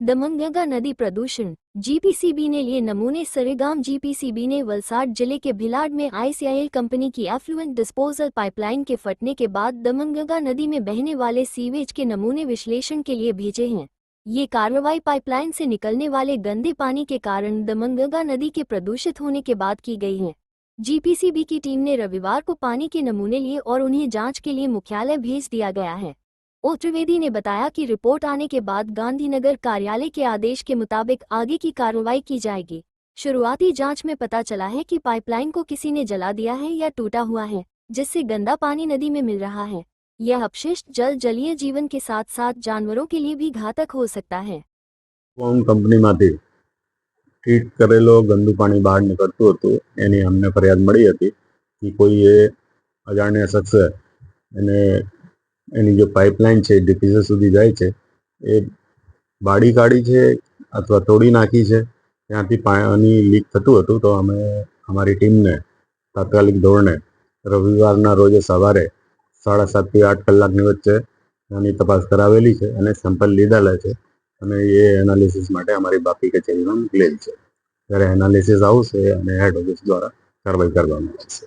दमनगंगा नदी प्रदूषण। जीपीसीबी ने लिए नमूने। सरेगाम जीपीसीबी ने वलसाड जिले के भिलाड में आईसीआईएल कंपनी की एफ्लुएंट डिस्पोजल पाइपलाइन के फटने के बाद दमनगंगा नदी में बहने वाले सीवेज के नमूने विश्लेषण के लिए भेजे हैं। ये कार्रवाई पाइपलाइन से निकलने वाले गंदे पानी के कारण दमनगंगा नदी के प्रदूषित होने के बाद की गई है। जीपीसीबी की टीम ने रविवार को पानी के नमूने लिए और उन्हें जांच के लिए मुख्यालय भेज दिया गया है। ओ त्रिवेदी ने बताया कि रिपोर्ट आने के बाद गांधीनगर कार्यालय के आदेश के मुताबिक आगे की कार्रवाई की जाएगी। शुरुआती जांच में पता चला है कि पाइपलाइन को किसी ने जला दिया है या टूटा हुआ है, जिससे गंदा पानी नदी में मिल रहा है। यह अपशिष्ट जल जलीय जीवन के साथ साथ जानवरों के लिए भी घातक हो सकता है। કંપનીમાંથી ટ્રીટ કરેલો ગંદુ પાણી બહાર નીકળતું હતું એની અમને ફરિયાદ મળી હતી કે કોઈએ અજાણ્યા શખ્સે એને એની જે પાઇપલાઇન છે ડીપીસી સુધી જાય છે એ બાળી કાઢી છે અથવા તોડી નાખી છે, ત્યાંથી પાણી લીક થતું હતું. તો અમે અમારી ટીમને તાત્કાલિક ધોરણે રવિવારના રોજે સવારે 7:30 થી 8 કલાકની વચ્ચે એની તપાસ કરાવેલી છે અને સેમ્પલ લીધેલા છે અને એ એનાલિસિસ માટે અમારી બાપી કચેરીમાં મોકલેલ છે. ત્યારે એનાલિસિસ આવશે અને હેડ ઓફિસ દ્વારા કાર્યવાહી કરવામાં આવશે.